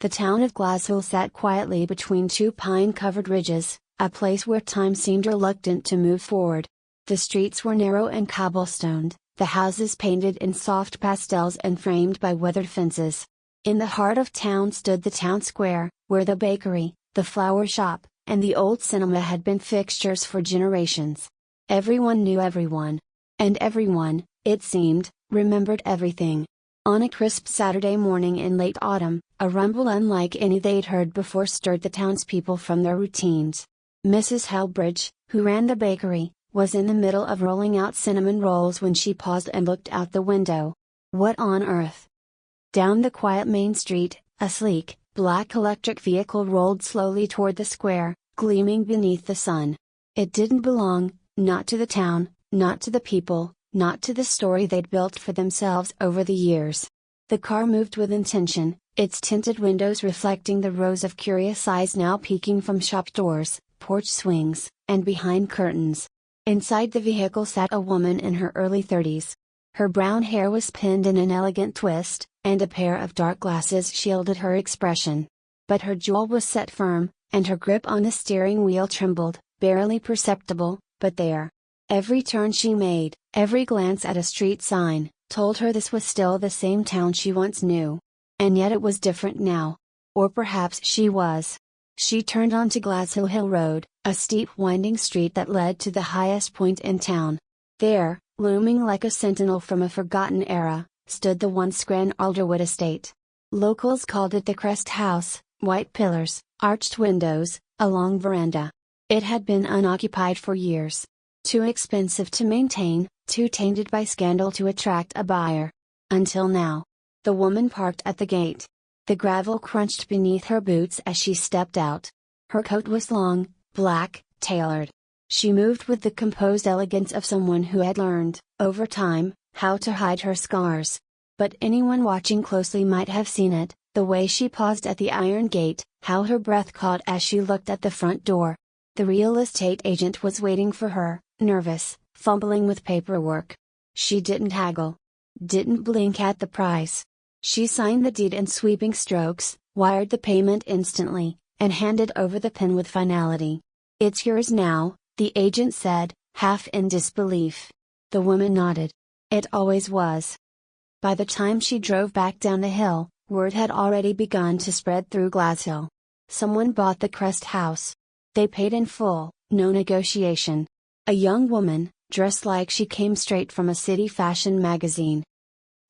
The town of Glasgow sat quietly between two pine-covered ridges, a place where time seemed reluctant to move forward. The streets were narrow and cobblestoned, the houses painted in soft pastels and framed by weathered fences. In the heart of town stood the town square, where the bakery, the flower shop, and the old cinema had been fixtures for generations. Everyone knew everyone. And everyone, it seemed, remembered everything. On a crisp Saturday morning in late autumn, a rumble unlike any they'd heard before stirred the townspeople from their routines. Mrs. Helbridge, who ran the bakery, was in the middle of rolling out cinnamon rolls when she paused and looked out the window. What on earth? Down the quiet main street, a sleek, black electric vehicle rolled slowly toward the square, gleaming beneath the sun. It didn't belong, not to the town, not to the people, not to the story they'd built for themselves over the years. The car moved with intention, its tinted windows reflecting the rows of curious eyes now peeking from shop doors, porch swings, and behind curtains. Inside the vehicle sat a woman in her early 30s. Her brown hair was pinned in an elegant twist, and a pair of dark glasses shielded her expression. But her jaw was set firm, and her grip on the steering wheel trembled, barely perceptible, but there. Every turn she made, every glance at a street sign, told her this was still the same town she once knew. And yet it was different now. Or perhaps she was. She turned onto Glasgow Hill Road, a steep winding street that led to the highest point in town. There, looming like a sentinel from a forgotten era, stood the once grand Alderwood estate. Locals called it the Crest House, white pillars, arched windows, a long veranda. It had been unoccupied for years. Too expensive to maintain, too tainted by scandal to attract a buyer. Until now. The woman parked at the gate. The gravel crunched beneath her boots as she stepped out. Her coat was long, black, tailored. She moved with the composed elegance of someone who had learned, over time, how to hide her scars. But anyone watching closely might have seen it, the way she paused at the iron gate, how her breath caught as she looked at the front door. The real estate agent was waiting for her, nervous, fumbling with paperwork. She didn't haggle. Didn't blink at the price. She signed the deed in sweeping strokes, wired the payment instantly, and handed over the pen with finality. "It's yours now," the agent said, half in disbelief. The woman nodded. It always was. By the time she drove back down the hill, word had already begun to spread through Glasgow. Someone bought the Crest House. They paid in full, no negotiation. A young woman, dressed like she came straight from a city fashion magazine.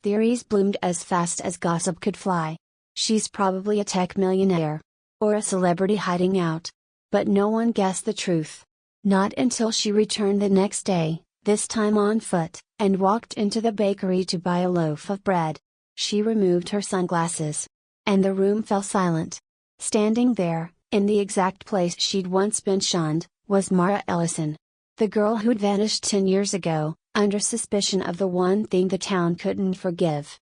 Theories bloomed as fast as gossip could fly. She's probably a tech millionaire. Or a celebrity hiding out. But no one guessed the truth. Not until she returned the next day, this time on foot, and walked into the bakery to buy a loaf of bread. She removed her sunglasses. And the room fell silent. Standing there, in the exact place she'd once been shunned, was Mara Ellison. The girl who'd vanished 10 years ago, under suspicion of the one thing the town couldn't forgive.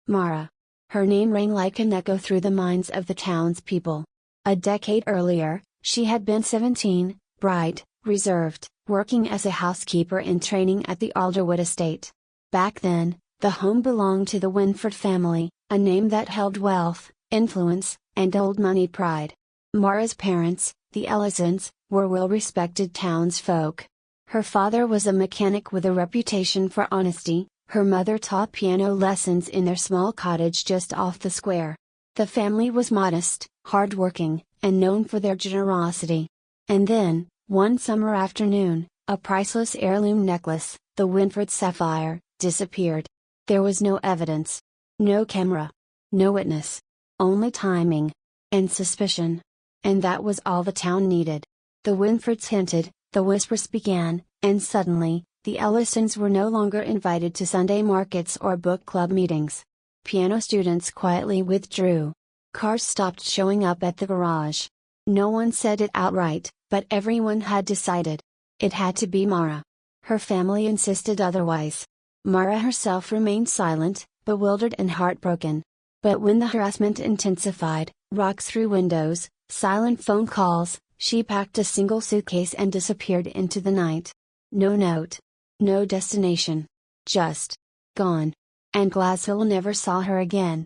Mara. Her name rang like an echo through the minds of the townspeople. A decade earlier, she had been 17, bright, reserved, working as a housekeeper in training at the Alderwood estate. Back then, the home belonged to the Winford family, a name that held wealth, influence, and old money pride. Mara's parents, the Ellisons, were well-respected townsfolk. Her father was a mechanic with a reputation for honesty, her mother taught piano lessons in their small cottage just off the square. The family was modest, hard-working, and known for their generosity. And then, one summer afternoon, a priceless heirloom necklace, the Winford sapphire, disappeared. There was no evidence. No camera. No witness. Only timing. And suspicion. And that was all the town needed. The Winfords hinted, the whispers began, and suddenly, the Ellisons were no longer invited to Sunday markets or book club meetings. Piano students quietly withdrew. Cars stopped showing up at the garage. No one said it outright, but everyone had decided. It had to be Mara. Her family insisted otherwise. Mara herself remained silent, bewildered and heartbroken. But when the harassment intensified, rocks through windows, silent phone calls, she packed a single suitcase and disappeared into the night. No note. No destination. Just gone. And Glasgow never saw her again.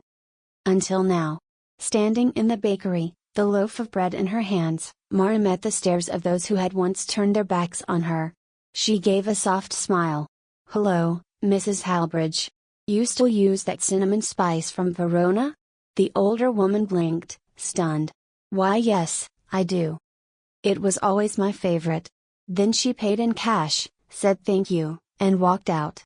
Until now. Standing in the bakery, the loaf of bread in her hands, Mara met the stares of those who had once turned their backs on her. She gave a soft smile. "Hello, Mrs. Halbridge. You still use that cinnamon spice from Verona?" The older woman blinked, stunned. "Why yes, I do. It was always my favorite." Then she paid in cash, said thank you, and walked out.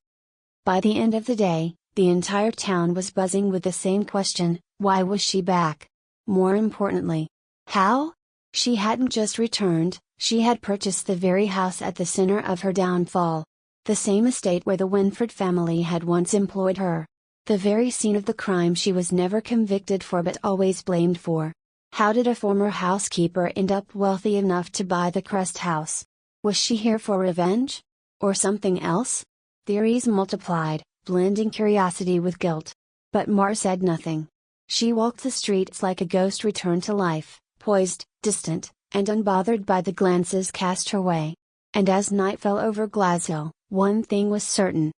By the end of the day, the entire town was buzzing with the same question: why was she back? More importantly, how? She hadn't just returned, she had purchased the very house at the center of her downfall. The same estate where the Winford family had once employed her. The very scene of the crime she was never convicted for but always blamed for. How did a former housekeeper end up wealthy enough to buy the Crest house? Was she here for revenge? Or something else? Theories multiplied, blending curiosity with guilt. But Mara said nothing. She walked the streets like a ghost returned to life, poised, distant, and unbothered by the glances cast her way. And as night fell over Glashill, one thing was certain.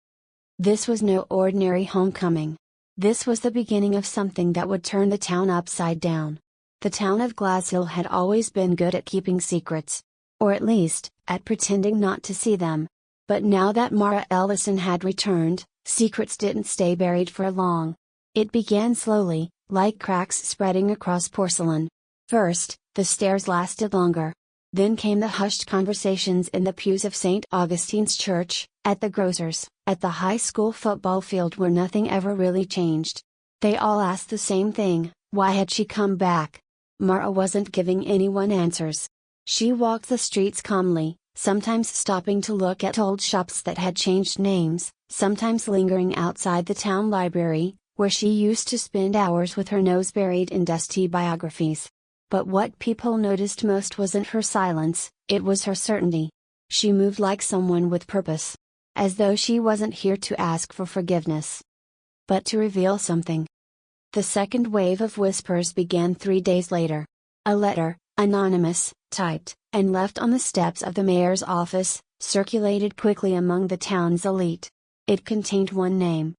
This was no ordinary homecoming. This was the beginning of something that would turn the town upside down. The town of Glashill had always been good at keeping secrets. Or at least, at pretending not to see them. But now that Mara Ellison had returned, secrets didn't stay buried for long. It began slowly, like cracks spreading across porcelain. First, the stares lasted longer. Then came the hushed conversations in the pews of St. Augustine's Church, at the grocer's, at the high school football field where nothing ever really changed. They all asked the same thing: why had she come back? Mara wasn't giving anyone answers. She walked the streets calmly, sometimes stopping to look at old shops that had changed names, sometimes lingering outside the town library, where she used to spend hours with her nose buried in dusty biographies. But what people noticed most wasn't her silence, it was her certainty. She moved like someone with purpose. As though she wasn't here to ask for forgiveness, but to reveal something. The second wave of whispers began 3 days later. A letter, anonymous, typed, and left on the steps of the mayor's office, circulated quickly among the town's elite. It contained one name.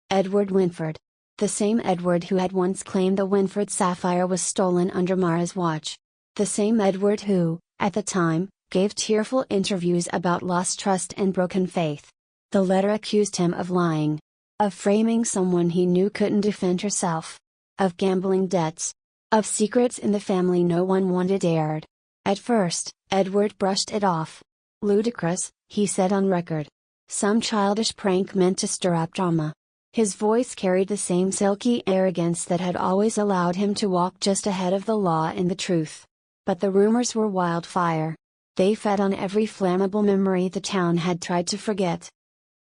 Edward Winford. The same Edward who had once claimed the Winford sapphire was stolen under Mara's watch. The same Edward who, at the time, gave tearful interviews about lost trust and broken faith. The letter accused him of lying. Of framing someone he knew couldn't defend herself. Of gambling debts. Of secrets in the family no one wanted aired. At first, Edward brushed it off. Ludicrous, he said on record. Some childish prank meant to stir up drama. His voice carried the same silky arrogance that had always allowed him to walk just ahead of the law and the truth. But the rumors were wildfire. They fed on every flammable memory the town had tried to forget.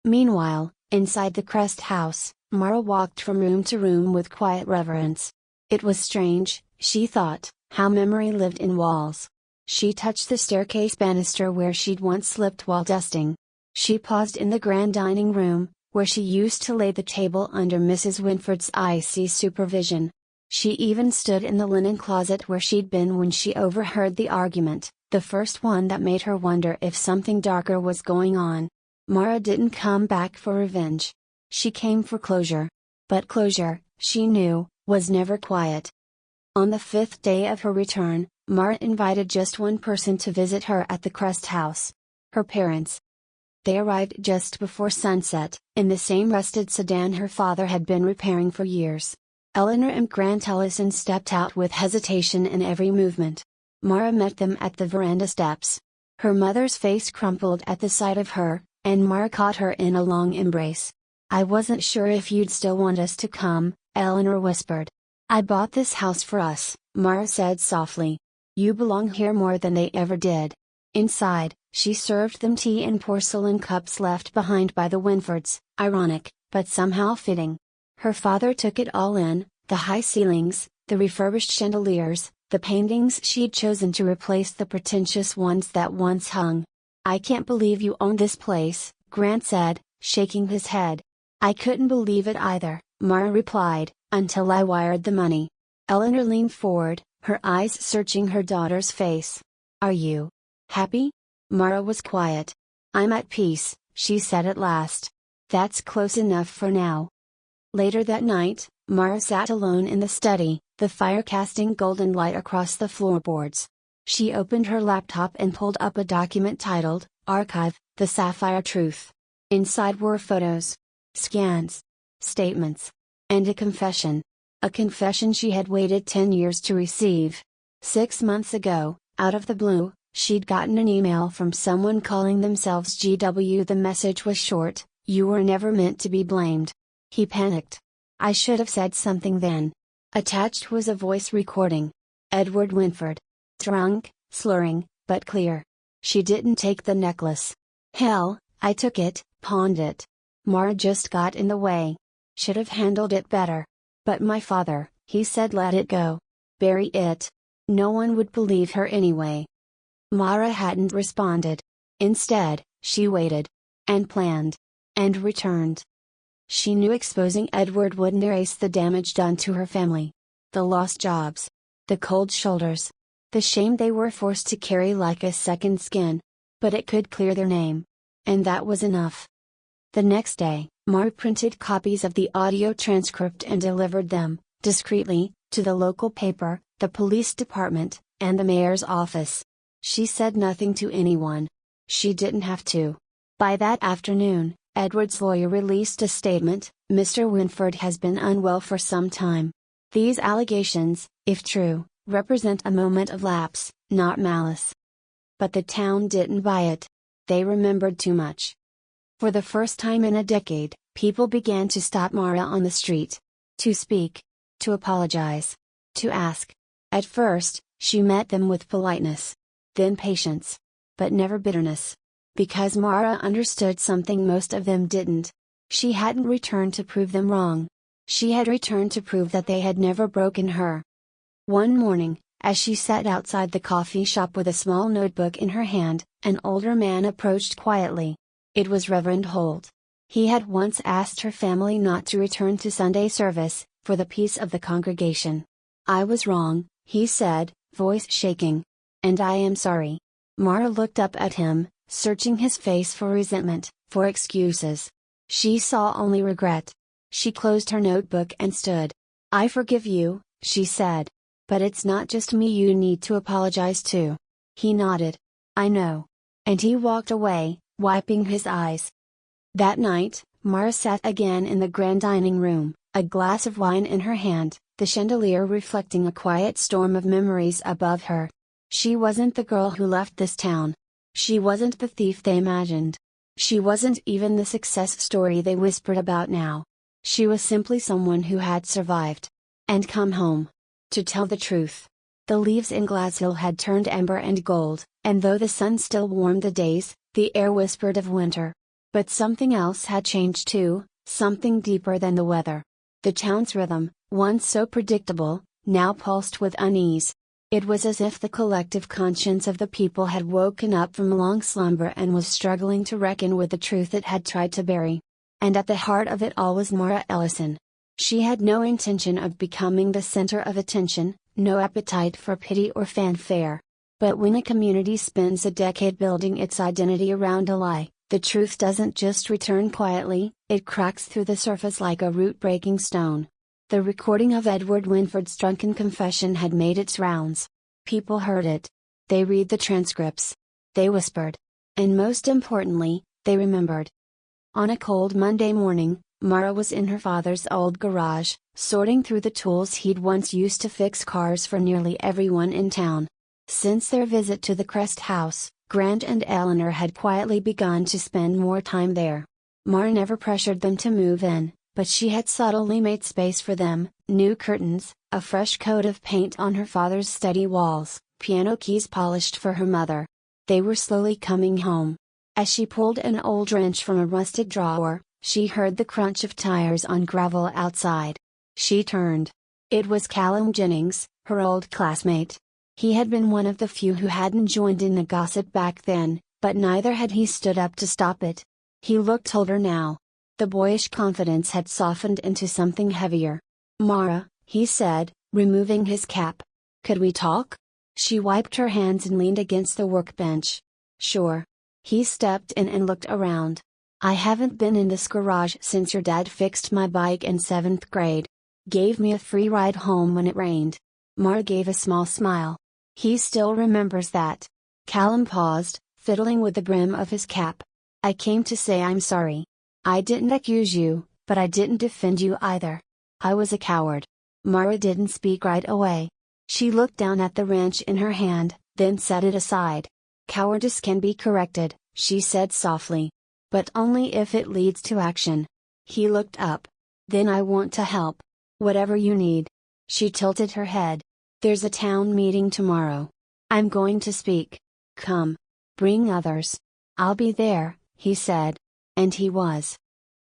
Meanwhile, inside the Crest house, Mara walked from room to room with quiet reverence. It was strange, she thought, how memory lived in walls. She touched the staircase banister where she'd once slipped while dusting. She paused in the grand dining room, where she used to lay the table under Mrs. Winford's icy supervision. She even stood in the linen closet where she'd been when she overheard the argument, the first one that made her wonder if something darker was going on. Mara didn't come back for revenge. She came for closure. But closure, she knew, was never quiet. On the 5th day of her return, Mara invited just one person to visit her at the Crest house. Her parents. They arrived just before sunset, in the same rusted sedan her father had been repairing for years. Eleanor and Grant Ellison stepped out with hesitation in every movement. Mara met them at the veranda steps. Her mother's face crumpled at the sight of her, and Mara caught her in a long embrace. "I wasn't sure if you'd still want us to come," Eleanor whispered. "I bought this house for us," Mara said softly. "You belong here more than they ever did." Inside, she served them tea in porcelain cups left behind by the Winfords, ironic, but somehow fitting. Her father took it all in, the high ceilings, the refurbished chandeliers, the paintings she'd chosen to replace the pretentious ones that once hung. "I can't believe you own this place," Grant said, shaking his head. "I couldn't believe it either," Mara replied, "until I wired the money." Eleanor leaned forward, her eyes searching her daughter's face. "Are you happy?" Mara was quiet. "I'm at peace," she said at last. "That's close enough for now." Later that night, Mara sat alone in the study, the fire casting golden light across the floorboards. She opened her laptop and pulled up a document titled, Archive, The Sapphire Truth. Inside were photos, scans, statements, and a confession. A confession she had waited 10 years to receive. 6 months ago, out of the blue, she'd gotten an email from someone calling themselves GW. The message was short: "You were never meant to be blamed." He panicked. "I should have said something then." Attached was a voice recording. Edward Winford. Drunk, slurring, but clear. "She didn't take the necklace. Hell, I took it, pawned it. Mara just got in the way. Should have handled it better. But my father, he said let it go. Bury it. No one would believe her anyway." Mara hadn't responded. Instead, she waited. And planned. And returned. She knew exposing Edward wouldn't erase the damage done to her family. The lost jobs. The cold shoulders. The shame they were forced to carry like a second skin. But it could clear their name. And that was enough. The next day, Mara printed copies of the audio transcript and delivered them, discreetly, to the local paper, the police department, and the mayor's office. She said nothing to anyone. She didn't have to. By that afternoon, Edward's lawyer released a statement: "Mr. Winford has been unwell for some time. These allegations, if true, represent a moment of lapse, not malice." But the town didn't buy it. They remembered too much. For the first time in a decade, people began to stop Mara on the street. To speak. To apologize. To ask. At first, she met them with politeness. Then patience. But never bitterness. Because Mara understood something most of them didn't. She hadn't returned to prove them wrong. She had returned to prove that they had never broken her. One morning, as she sat outside the coffee shop with a small notebook in her hand, an older man approached quietly. It was Reverend Holt. He had once asked her family not to return to Sunday service, for the peace of the congregation. "I was wrong," he said, voice shaking. "And I am sorry." Mara looked up at him, searching his face for resentment, for excuses. She saw only regret. She closed her notebook and stood. "I forgive you," she said. "But it's not just me you need to apologize to." He nodded. "I know." And he walked away, wiping his eyes. That night, Mara sat again in the grand dining room, a glass of wine in her hand, the chandelier reflecting a quiet storm of memories above her. She wasn't the girl who left this town. She wasn't the thief they imagined. She wasn't even the success story they whispered about now. She was simply someone who had survived. And come home. To tell the truth. The leaves in Glasshill had turned amber and gold, and though the sun still warmed the days, the air whispered of winter. But something else had changed too, something deeper than the weather. The town's rhythm, once so predictable, now pulsed with unease. It was as if the collective conscience of the people had woken up from long slumber and was struggling to reckon with the truth it had tried to bury. And at the heart of it all was Mara Ellison. She had no intention of becoming the center of attention, no appetite for pity or fanfare. But when a community spends a decade building its identity around a lie, the truth doesn't just return quietly, it cracks through the surface like a root-breaking stone. The recording of Edward Winford's drunken confession had made its rounds. People heard it. They read the transcripts. They whispered. And most importantly, they remembered. On a cold Monday morning, Mara was in her father's old garage, sorting through the tools he'd once used to fix cars for nearly everyone in town. Since their visit to the Crest house, Grant and Eleanor had quietly begun to spend more time there. Mara never pressured them to move in, but she had subtly made space for them: new curtains, a fresh coat of paint on her father's study walls, piano keys polished for her mother. They were slowly coming home. As she pulled an old wrench from a rusted drawer, she heard the crunch of tires on gravel outside. She turned. It was Callum Jennings, her old classmate. He had been one of the few who hadn't joined in the gossip back then, but neither had he stood up to stop it. He looked older now. The boyish confidence had softened into something heavier. "Mara," he said, removing his cap. "Could we talk?" She wiped her hands and leaned against the workbench. "Sure." He stepped in and looked around. "I haven't been in this garage since your dad fixed my bike in 7th grade. Gave me a free ride home when it rained. Mara gave a small smile. He still remembers that. Callum paused, fiddling with the brim of his cap. I came to say I'm sorry. I didn't accuse you, but I didn't defend you either. I was a coward. Mara didn't speak right away. She looked down at the wrench in her hand, then set it aside. Cowardice can be corrected, she said softly. But only if it leads to action. He looked up. Then I want to help. Whatever you need. She tilted her head. There's a town meeting tomorrow. I'm going to speak. Come. Bring others. I'll be there, he said. And he was.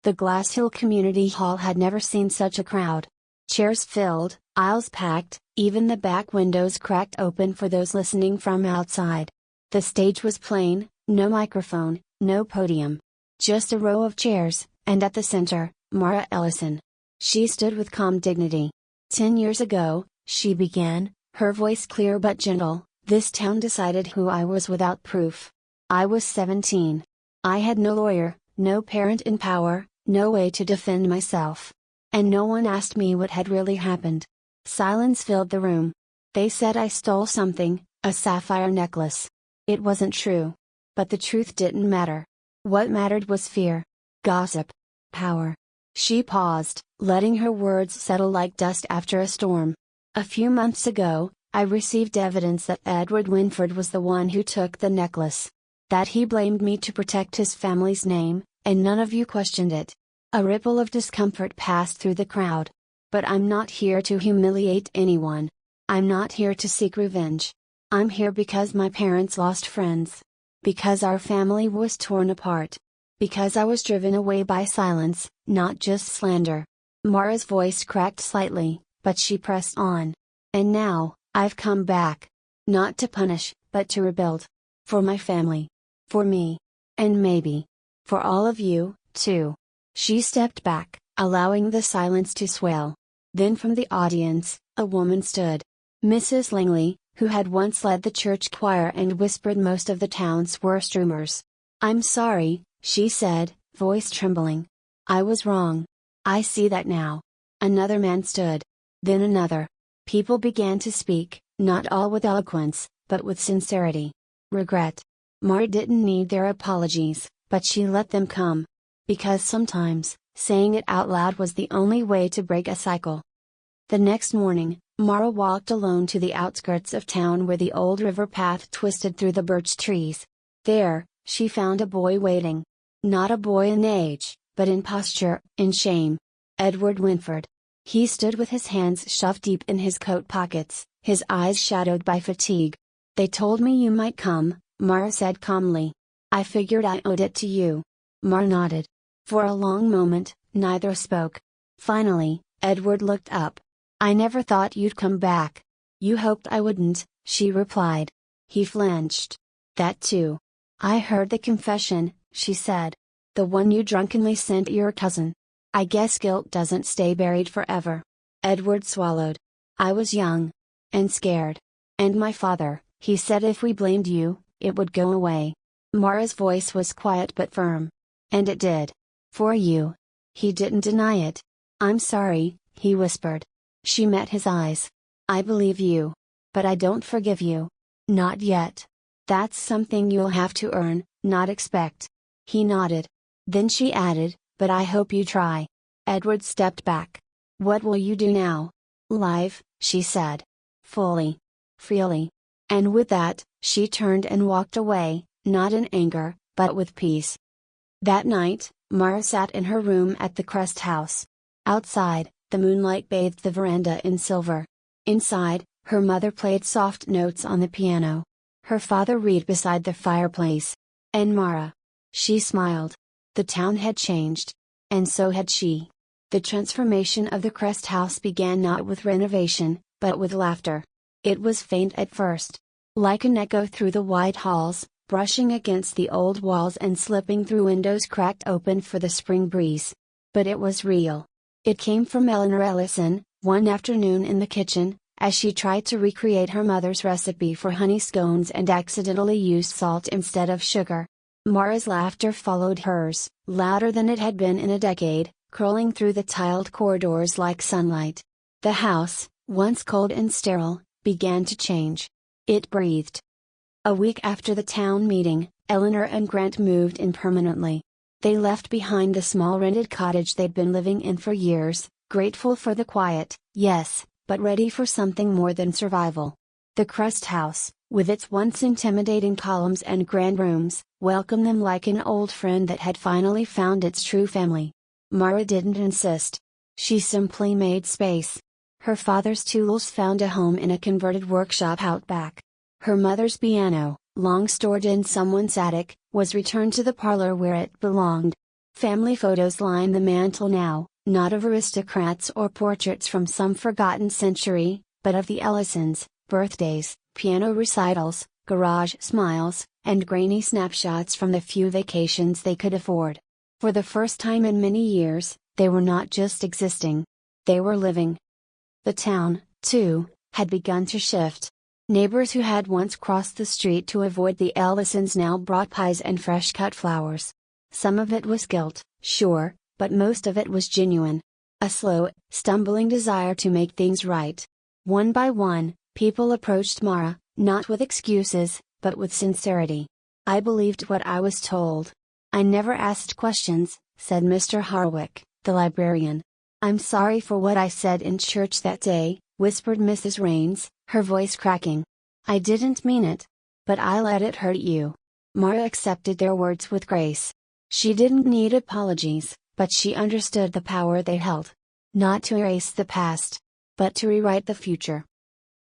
The Glass Hill Community Hall had never seen such a crowd. Chairs filled, aisles packed, even the back windows cracked open for those listening from outside. The stage was plain, no microphone, no podium. Just a row of chairs, and at the center, Mara Ellison. She stood with calm dignity. 10 years ago, she began, her voice clear but gentle, this town decided who I was without proof. I was 17. I had no lawyer, no parent in power, no way to defend myself. And no one asked me what had really happened. Silence filled the room. They said I stole something, a sapphire necklace. It wasn't true. But the truth didn't matter. What mattered was fear. Gossip. Power. She paused, letting her words settle like dust after a storm. A few months ago, I received evidence that Edward Winford was the one who took the necklace. That he blamed me to protect his family's name, and none of you questioned it. A ripple of discomfort passed through the crowd. But I'm not here to humiliate anyone. I'm not here to seek revenge. I'm here because my parents lost friends. Because our family was torn apart. Because I was driven away by silence, not just slander. Mara's voice cracked slightly, but she pressed on. And now, I've come back. Not to punish, but to rebuild. For my family. For me. And maybe. For all of you, too. She stepped back, allowing the silence to swell. Then from the audience, a woman stood. Mrs. Langley, who had once led the church choir and whispered most of the town's worst rumors. I'm sorry, she said, voice trembling. I was wrong. I see that now. Another man stood. Then another. People began to speak, not all with eloquence, but with sincerity. Regret. Mara didn't need their apologies, but she let them come. Because sometimes, saying it out loud was the only way to break a cycle. The next morning, Mara walked alone to the outskirts of town where the old river path twisted through the birch trees. There, she found a boy waiting. Not a boy in age, but in posture, in shame. Edward Winford. He stood with his hands shoved deep in his coat pockets, his eyes shadowed by fatigue. They told me you might come, Mara said calmly. I figured I owed it to you. Mara nodded. For a long moment, neither spoke. Finally, Edward looked up. I never thought you'd come back. You hoped I wouldn't, she replied. He flinched. That too. I heard the confession, she said. The one you drunkenly sent your cousin. I guess guilt doesn't stay buried forever. Edward swallowed. I was young. And scared. And my father, he said if we blamed you, it would go away. Mara's voice was quiet but firm. And it did. For you. He didn't deny it. I'm sorry, he whispered. She met his eyes. I believe you. But I don't forgive you. Not yet. That's something you'll have to earn, not expect. He nodded. Then she added, but I hope you try. Edward stepped back. What will you do now? Live, she said. Fully. Freely. And with that, she turned and walked away, not in anger, but with peace. That night, Mara sat in her room at the Crest House. Outside, the moonlight bathed the veranda in silver. Inside, her mother played soft notes on the piano. Her father read beside the fireplace. And Mara. She smiled. The town had changed. And so had she. The transformation of the Crest House began not with renovation, but with laughter. It was faint at first. Like an echo through the wide halls, brushing against the old walls and slipping through windows cracked open for the spring breeze. But it was real. It came from Eleanor Ellison, one afternoon in the kitchen, as she tried to recreate her mother's recipe for honey scones and accidentally used salt instead of sugar. Mara's laughter followed hers, louder than it had been in a decade, curling through the tiled corridors like sunlight. The house, once cold and sterile, began to change. It breathed. A week after the town meeting, Eleanor and Grant moved in permanently. They left behind the small rented cottage they'd been living in for years, grateful for the quiet, yes, but ready for something more than survival. The Crest house, with its once intimidating columns and grand rooms, welcomed them like an old friend that had finally found its true family. Mara didn't insist. She simply made space. Her father's tools found a home in a converted workshop out back. Her mother's piano, long stored in someone's attic, was returned to the parlor where it belonged. Family photos line the mantel now, not of aristocrats or portraits from some forgotten century, but of the Ellisons, birthdays, piano recitals, garage smiles, and grainy snapshots from the few vacations they could afford. For the first time in many years, they were not just existing. They were living. The town, too, had begun to shift. Neighbors who had once crossed the street to avoid the Ellisons now brought pies and fresh-cut flowers. Some of it was guilt, sure, but most of it was genuine. A slow, stumbling desire to make things right. One by one, people approached Mara, not with excuses, but with sincerity. I believed what I was told. I never asked questions, said Mr. Harwick, the librarian. I'm sorry for what I said in church that day, whispered Mrs. Raines, her voice cracking. I didn't mean it. But I let it hurt you. Mara accepted their words with grace. She didn't need apologies, but she understood the power they held. Not to erase the past, but to rewrite the future.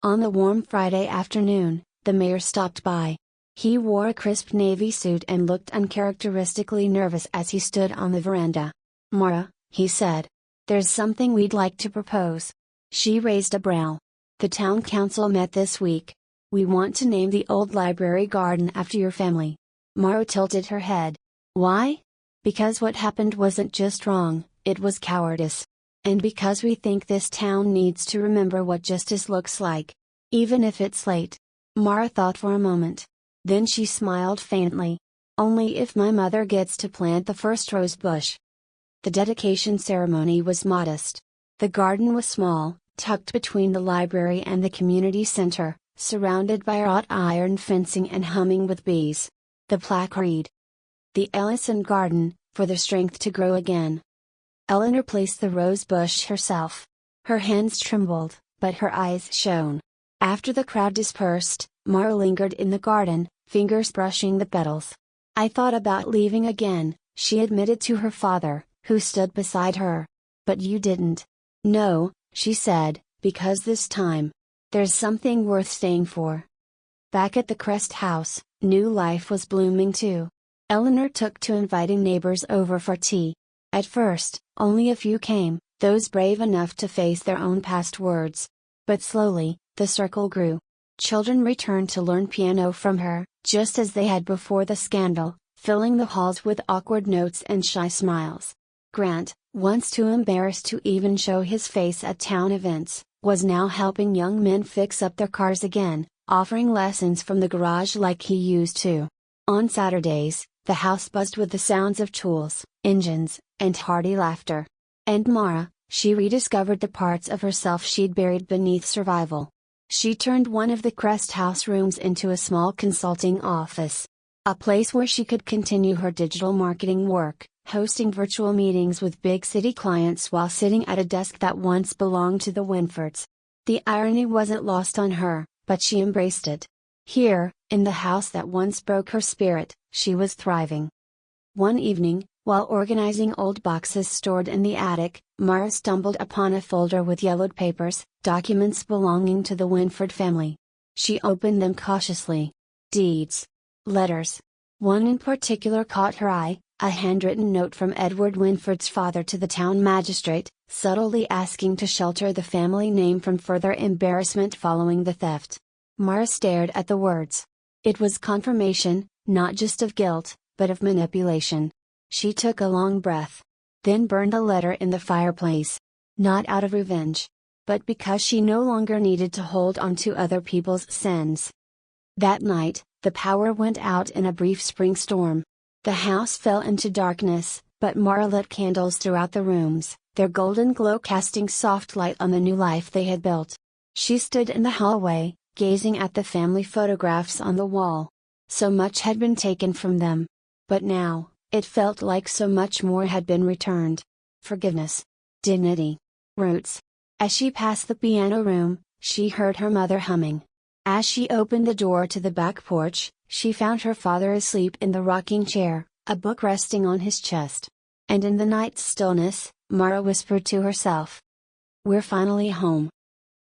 On the warm Friday afternoon, the mayor stopped by. He wore a crisp navy suit and looked uncharacteristically nervous as he stood on the veranda. Mara, he said. There's something we'd like to propose. She raised a brow. The town council met this week. We want to name the old library garden after your family. Mara tilted her head. Why? Because what happened wasn't just wrong, it was cowardice. And because we think this town needs to remember what justice looks like. Even if it's late. Mara thought for a moment. Then she smiled faintly. Only if my mother gets to plant the first rose bush. The dedication ceremony was modest. The garden was small, tucked between the library and the community center, surrounded by wrought iron fencing and humming with bees. The plaque read, "The Ellison Garden, for the strength to grow again." Eleanor placed the rose bush herself. Her hands trembled, but her eyes shone. After the crowd dispersed, Mara lingered in the garden, fingers brushing the petals. I thought about leaving again, she admitted to her father, who stood beside her. But you didn't. No, she said, because this time, there's something worth staying for. Back at the Crest house, new life was blooming too. Eleanor took to inviting neighbors over for tea. At first, only a few came, those brave enough to face their own past words. But slowly, the circle grew. Children returned to learn piano from her, just as they had before the scandal, filling the halls with awkward notes and shy smiles. Grant, once too embarrassed to even show his face at town events, was now helping young men fix up their cars again, offering lessons from the garage like he used to. On Saturdays, the house buzzed with the sounds of tools, engines, and hearty laughter. And Mara, she rediscovered the parts of herself she'd buried beneath survival. She turned one of the Crest house rooms into a small consulting office. A place where she could continue her digital marketing work, hosting virtual meetings with big city clients while sitting at a desk that once belonged to the Winfords. The irony wasn't lost on her, but she embraced it. Here, in the house that once broke her spirit, she was thriving. One evening, while organizing old boxes stored in the attic, Mara stumbled upon a folder with yellowed papers, documents belonging to the Winford family. She opened them cautiously. Deeds. Letters. One in particular caught her eye, a handwritten note from Edward Winford's father to the town magistrate, subtly asking to shelter the family name from further embarrassment following the theft. Mara stared at the words. It was confirmation, not just of guilt, but of manipulation. She took a long breath. Then burned the letter in the fireplace. Not out of revenge. But because she no longer needed to hold on to other people's sins. That night, the power went out in a brief spring storm. The house fell into darkness, But Mara lit candles throughout the rooms, their golden glow casting soft light on the new life they had built. She stood in the hallway, gazing at the family photographs on the wall. So much had been taken from them. But now, it felt like so much more had been returned. Forgiveness. Dignity. Roots. As she passed the piano room, she heard her mother humming. As she opened the door to the back porch, she found her father asleep in the rocking chair, a book resting on his chest. And in the night's stillness, Mara whispered to herself, "We're finally home."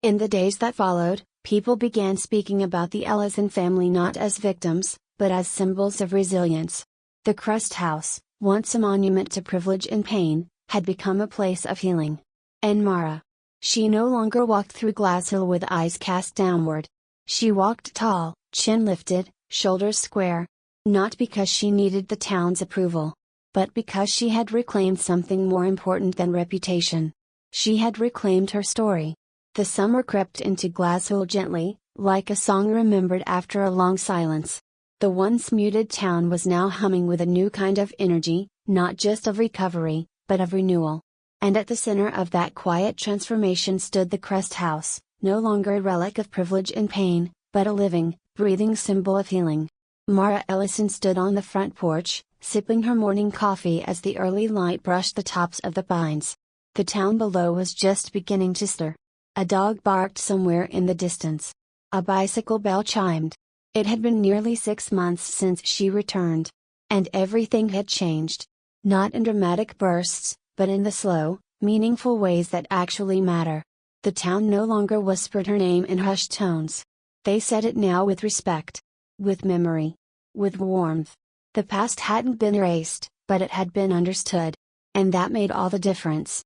In the days that followed, people began speaking about the Ellison family not as victims, but as symbols of resilience. The Crust House, once a monument to privilege and pain, had become a place of healing. And Mara. She no longer walked through Glass Hill with eyes cast downward. She walked tall, chin lifted, shoulders square. Not because she needed the town's approval, but because she had reclaimed something more important than reputation. She had reclaimed her story. The summer crept into Glass Hill gently, like a song remembered after a long silence. The once muted town was now humming with a new kind of energy, not just of recovery, but of renewal. And at the center of that quiet transformation stood the Crust House, no longer a relic of privilege and pain, but a living, breathing symbol of healing. Mara Ellison stood on the front porch, sipping her morning coffee as the early light brushed the tops of the pines. The town below was just beginning to stir. A dog barked somewhere in the distance. A bicycle bell chimed. It had been nearly 6 months since she returned. And everything had changed. Not in dramatic bursts, but in the slow, meaningful ways that actually matter. The town no longer whispered her name in hushed tones. They said it now with respect. With memory. With warmth. The past hadn't been erased, but it had been understood. And that made all the difference.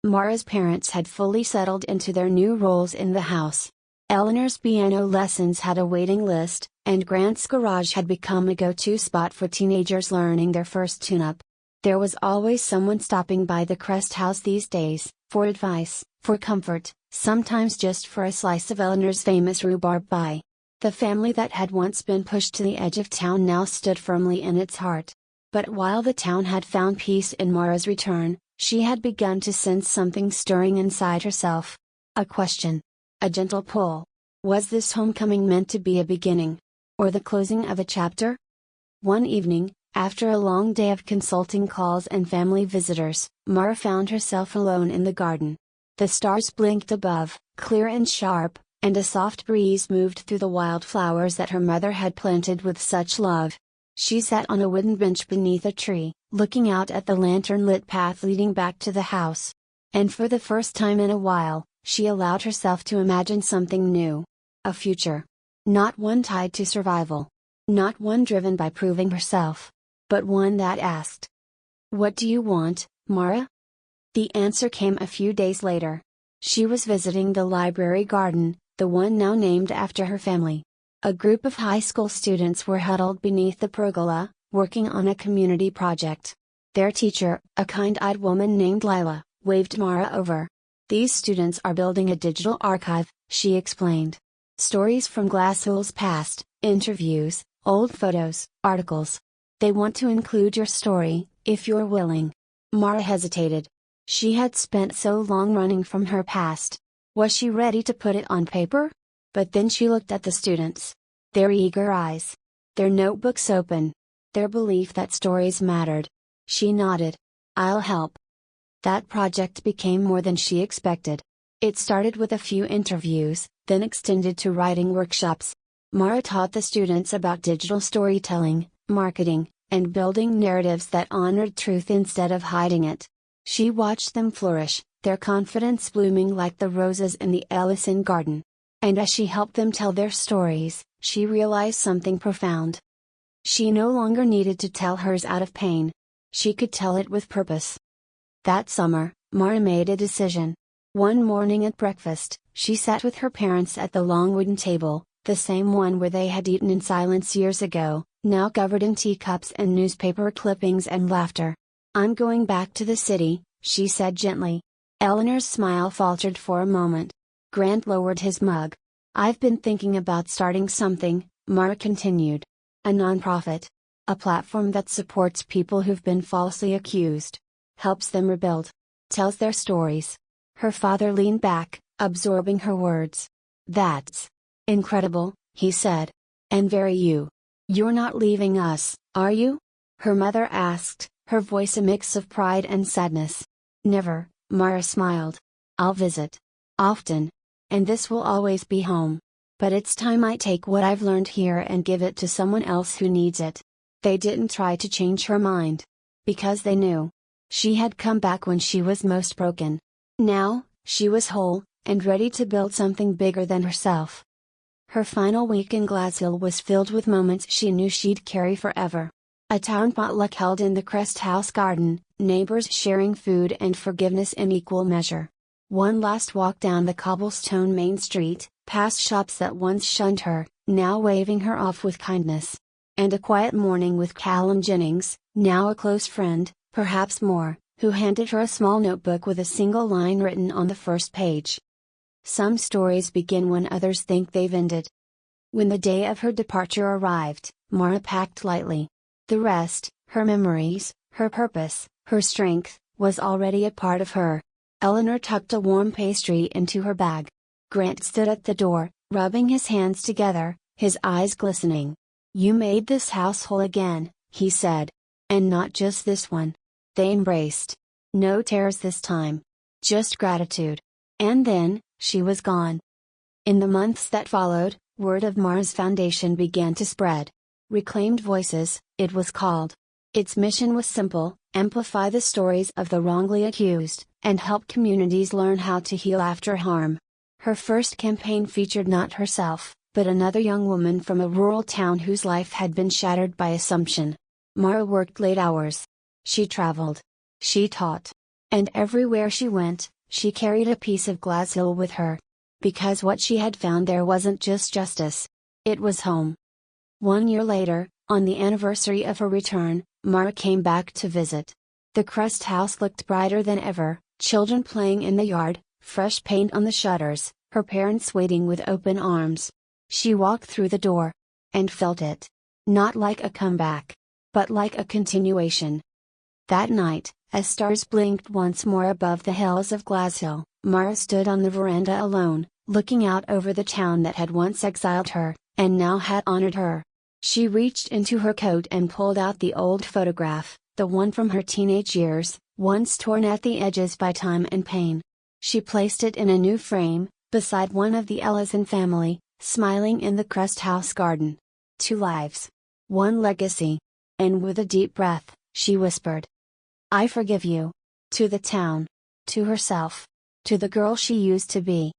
Mara's parents had fully settled into their new roles in the house. Eleanor's piano lessons had a waiting list, and Grant's garage had become a go-to spot for teenagers learning their first tune-up. There was always someone stopping by the Crust House these days, for advice, for comfort, sometimes just for a slice of Eleanor's famous rhubarb pie. The family that had once been pushed to the edge of town now stood firmly in its heart. But while the town had found peace in Mara's return, she had begun to sense something stirring inside herself. A question. A gentle pull. Was this homecoming meant to be a beginning? Or the closing of a chapter? One evening, after a long day of consulting calls and family visitors, Mara found herself alone in the garden. The stars blinked above, clear and sharp, and a soft breeze moved through the wildflowers that her mother had planted with such love. She sat on a wooden bench beneath a tree, looking out at the lantern-lit path leading back to the house. And for the first time in a while, she allowed herself to imagine something new. A future. Not one tied to survival. Not one driven by proving herself. But one that asked, "What do you want, Mara?" The answer came a few days later. She was visiting the library garden, the one now named after her family. A group of high school students were huddled beneath the pergola, working on a community project. Their teacher, a kind-eyed woman named Lila, waved Mara over. "These students are building a digital archive," she explained. "Stories from Glass Hill's past, interviews, old photos, articles. They want to include your story, if you're willing." Mara hesitated. She had spent so long running from her past. Was she ready to put it on paper? But then she looked at the students. Their eager eyes. Their notebooks open. Their belief that stories mattered. She nodded. "I'll help." That project became more than she expected. It started with a few interviews, then extended to writing workshops. Mara taught the students about digital storytelling, marketing, and building narratives that honored truth instead of hiding it. She watched them flourish, their confidence blooming like the roses in the Ellison garden. And as she helped them tell their stories, she realized something profound. She no longer needed to tell hers out of pain. She could tell it with purpose. That summer, Mara made a decision. One morning at breakfast, she sat with her parents at the long wooden table, the same one where they had eaten in silence years ago, now covered in teacups and newspaper clippings and laughter. "I'm going back to the city," she said gently. Eleanor's smile faltered for a moment. Grant lowered his mug. "I've been thinking about starting something," Mara continued. "A nonprofit. A platform that supports people who've been falsely accused. Helps them rebuild. Tells their stories. Her father leaned back, absorbing her words. "That's incredible," he said. "And very you. You're not leaving us, are you?" Her mother asked, her voice a mix of pride and sadness. "Never," Mara smiled. "I'll visit. Often. And this will always be home. But it's time I take what I've learned here and give it to someone else who needs it." They didn't try to change her mind. Because they knew. She had come back when she was most broken. Now, she was whole, and ready to build something bigger than herself. Her final week in Glasshill was filled with moments she knew she'd carry forever. A town potluck held in the Crest House garden, neighbors sharing food and forgiveness in equal measure. One last walk down the cobblestone main street, past shops that once shunned her, now waving her off with kindness. And a quiet morning with Callum Jennings, now a close friend, perhaps more, who handed her a small notebook with a single line written on the first page. Some stories begin when others think they've ended. When the day of her departure arrived, Mara packed lightly. The rest, her memories, her purpose, her strength, was already a part of her. Eleanor tucked a warm pastry into her bag. Grant stood at the door, rubbing his hands together, his eyes glistening. "You made this house whole again," he said. "And not just this one." They embraced. No tears this time. Just gratitude. And then, she was gone. In the months that followed, word of Mara's foundation began to spread. Reclaimed Voices, it was called. Its mission was simple: amplify the stories of the wrongly accused, and help communities learn how to heal after harm. Her first campaign featured not herself, but another young woman from a rural town whose life had been shattered by assumption. Mara worked late hours. She traveled. She taught. And everywhere she went, she carried a piece of Glasshill with her. Because what she had found there wasn't just justice. It was home. 1 year later, on the anniversary of her return, Mara came back to visit. The Crest House looked brighter than ever, children playing in the yard, fresh paint on the shutters, her parents waiting with open arms. She walked through the door. And felt it. Not like a comeback. But like a continuation. That night, as stars blinked once more above the hills of Glasshill, Mara stood on the veranda alone, looking out over the town that had once exiled her, and now had honored her. She reached into her coat and pulled out the old photograph, the one from her teenage years, once torn at the edges by time and pain. She placed it in a new frame, beside one of the Ellison family, smiling in the Crest House garden. 2 lives. 1 legacy. And with a deep breath, she whispered, "I forgive you." To the town. To herself. To the girl she used to be.